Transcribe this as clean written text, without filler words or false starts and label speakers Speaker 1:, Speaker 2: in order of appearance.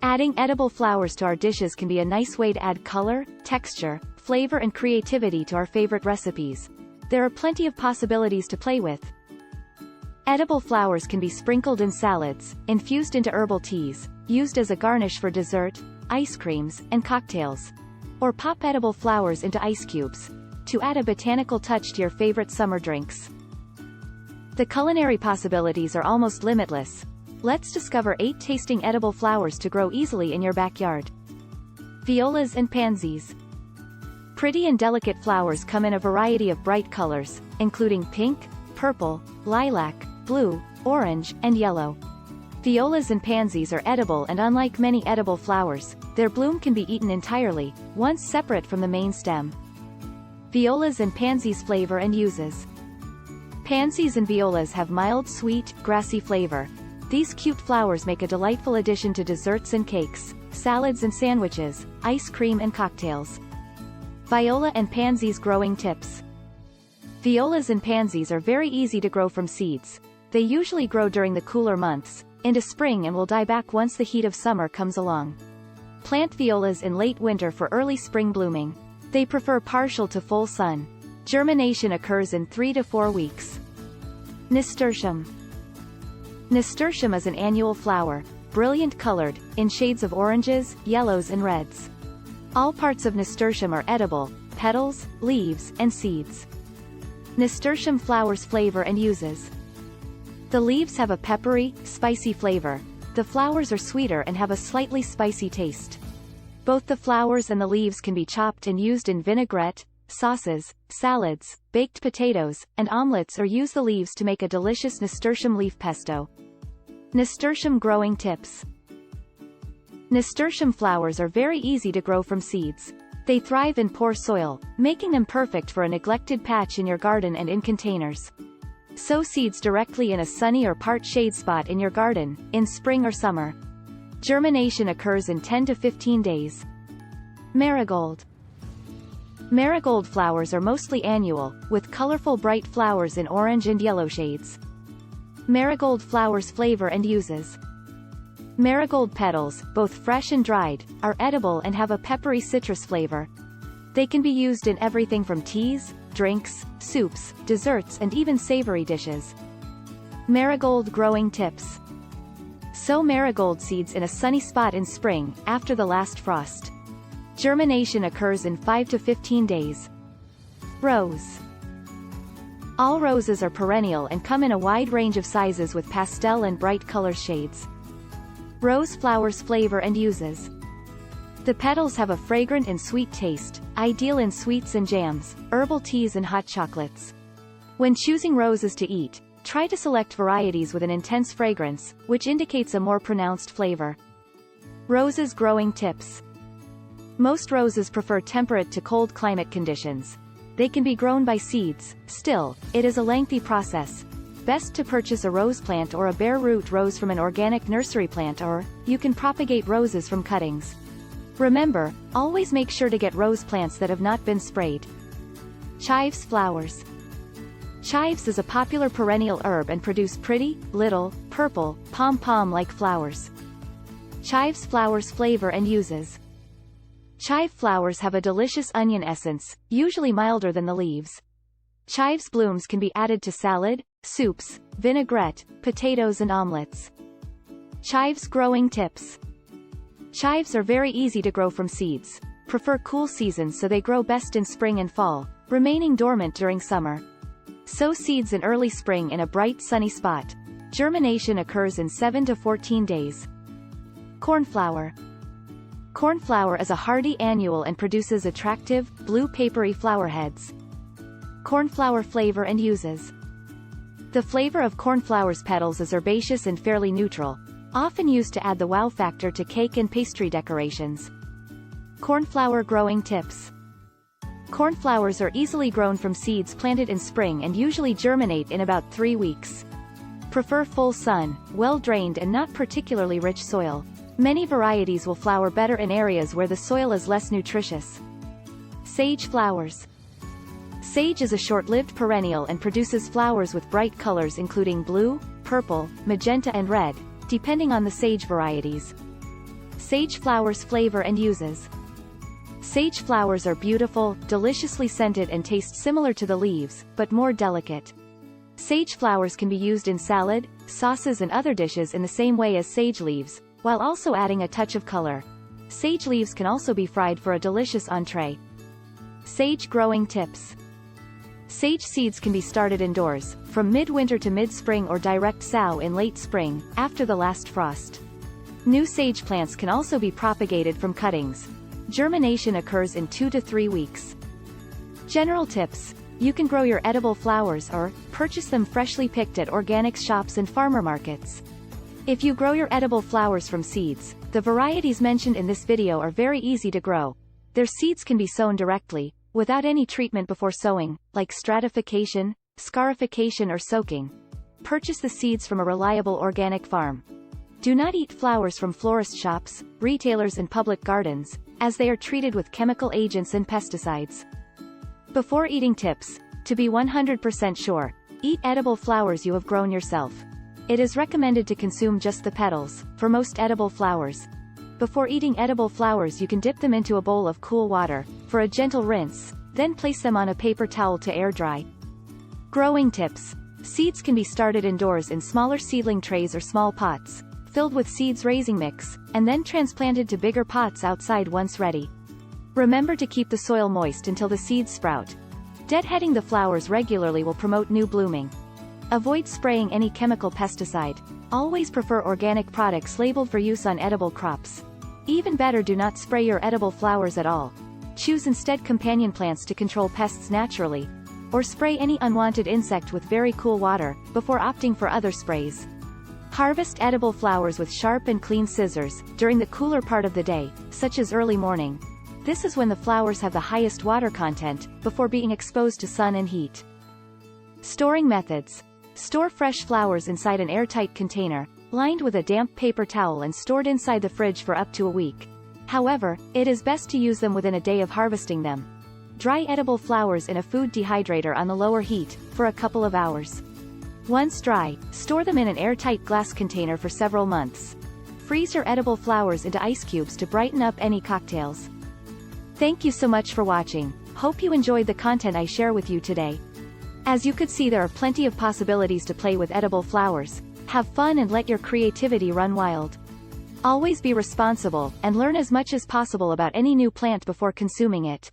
Speaker 1: Adding edible flowers to our dishes can be a nice way to add color, texture, flavor and creativity to our favorite recipes. There are plenty of possibilities to play with. Edible flowers can be sprinkled in salads, infused into herbal teas, used as a garnish for dessert, ice creams, and cocktails. Or pop edible flowers into ice cubes to add a botanical touch to your favorite summer drinks. The culinary possibilities are almost limitless. Let's discover 8 tasting edible flowers to grow easily in your backyard. Violas and pansies. Pretty and delicate flowers come in a variety of bright colors, including pink, purple, lilac, blue, orange, and yellow. Violas and pansies are edible, and unlike many edible flowers, their bloom can be eaten entirely, once separate from the main stem. Violas and pansies flavor and uses. Pansies and violas have mild, sweet, grassy flavor. These cute flowers make a delightful addition to desserts and cakes, salads and sandwiches, ice cream and cocktails. Viola and pansies growing tips. Violas and pansies are very easy to grow from seeds. They usually grow during the cooler months, into spring, and will die back once the heat of summer comes along. Plant violas in late winter for early spring blooming. They prefer partial to full sun. Germination occurs in 3 to 4 weeks. Nasturtium. Nasturtium is an annual flower, brilliant colored, in shades of oranges, yellows and reds. All parts of nasturtium are edible: petals, leaves, and seeds. Nasturtium flowers flavor and uses. The leaves have a peppery, spicy flavor. The flowers are sweeter and have a slightly spicy taste. Both the flowers and the leaves can be chopped and used in vinaigrette, sauces, salads, baked potatoes, and omelets, or use the leaves to make a delicious nasturtium leaf pesto. Nasturtium growing tips. Nasturtium flowers are very easy to grow from seeds. They thrive in poor soil, making them perfect for a neglected patch in your garden and in containers. Sow seeds directly in a sunny or part shade spot in your garden, in spring or summer. Germination occurs in 10 to 15 days. Marigold. Marigold flowers are mostly annual, with colorful bright flowers in orange and yellow shades. Marigold flowers flavor and uses. Marigold petals, both fresh and dried, are edible and have a peppery citrus flavor. They can be used in everything from teas, drinks, soups, desserts, and even savory dishes. Marigold growing tips. Sow marigold seeds in a sunny spot in spring, after the last frost. Germination occurs in 5 to 15 days. Rose. All roses are perennial and come in a wide range of sizes with pastel and bright color shades. Rose flowers flavor and uses. The petals have a fragrant and sweet taste, ideal in sweets and jams, herbal teas and hot chocolates. When choosing roses to eat, try to select varieties with an intense fragrance, which indicates a more pronounced flavor. Roses growing tips. Most roses prefer temperate to cold climate conditions. They can be grown by seeds. Still, it is a lengthy process. Best to purchase a rose plant or a bare root rose from an organic nursery plant, or you can propagate roses from cuttings. Remember, always make sure to get rose plants that have not been sprayed. Chives flowers. Chives is a popular perennial herb and produce pretty, little, purple, pom-pom-like flowers. Chives flowers flavor and uses. Chive flowers have a delicious onion essence, usually milder than the leaves. Chives blooms can be added to salad, soups, vinaigrette, potatoes and omelets. Chives growing tips. Chives are very easy to grow from seeds. Prefer cool seasons, so they grow best in spring and fall, remaining dormant during summer. Sow seeds in early spring in a bright sunny spot. Germination occurs in 7 to 14 days. Cornflower. Cornflower is a hardy annual and produces attractive, blue papery flower heads. Cornflower flavor and uses. The flavor of cornflower's petals is herbaceous and fairly neutral, often used to add the wow factor to cake and pastry decorations. Cornflower growing tips. Cornflowers are easily grown from seeds planted in spring and usually germinate in about 3 weeks. Prefer full sun, well-drained and not particularly rich soil. Many varieties will flower better in areas where the soil is less nutritious. Sage flowers. Sage is a short-lived perennial and produces flowers with bright colors including blue, purple, magenta and red, depending on the sage varieties. Sage flowers flavor and uses. Sage flowers are beautiful, deliciously scented and taste similar to the leaves, but more delicate. Sage flowers can be used in salad, sauces and other dishes in the same way as sage leaves, while also adding a touch of color. Sage leaves can also be fried for a delicious entree. Sage growing tips. Sage seeds can be started indoors, from mid-winter to mid-spring or direct sow in late spring, after the last frost. New sage plants can also be propagated from cuttings. Germination occurs in 2 to 3 weeks. General tips. You can grow your edible flowers or purchase them freshly picked at organic shops and farmer markets. If you grow your edible flowers from seeds, the varieties mentioned in this video are very easy to grow. Their seeds can be sown directly, without any treatment before sowing, like stratification, scarification or soaking. Purchase the seeds from a reliable organic farm. Do not eat flowers from florist shops, retailers and public gardens, as they are treated with chemical agents and pesticides. Before eating tips. To be 100% sure, eat edible flowers you have grown yourself. It is recommended to consume just the petals, for most edible flowers. Before eating edible flowers you can dip them into a bowl of cool water, for a gentle rinse, then place them on a paper towel to air dry. Growing tips. Seeds can be started indoors in smaller seedling trays or small pots, filled with seeds raising mix, and then transplanted to bigger pots outside once ready. Remember to keep the soil moist until the seeds sprout. Deadheading the flowers regularly will promote new blooming. Avoid spraying any chemical pesticide. Always prefer organic products labeled for use on edible crops. Even better, do not spray your edible flowers at all. Choose instead companion plants to control pests naturally. Or spray any unwanted insect with very cool water, before opting for other sprays. Harvest edible flowers with sharp and clean scissors, during the cooler part of the day, such as early morning. This is when the flowers have the highest water content, before being exposed to sun and heat. Storing methods. Store fresh flowers inside an airtight container, lined with a damp paper towel and stored inside the fridge for up to a week. However, it is best to use them within a day of harvesting them. Dry edible flowers in a food dehydrator on the lower heat, for a couple of hours. Once dry, store them in an airtight glass container for several months. Freeze your edible flowers into ice cubes to brighten up any cocktails. Thank you so much for watching. Hope you enjoyed the content I share with you today. As you could see, there are plenty of possibilities to play with edible flowers. Have fun and let your creativity run wild. Always be responsible, and learn as much as possible about any new plant before consuming it.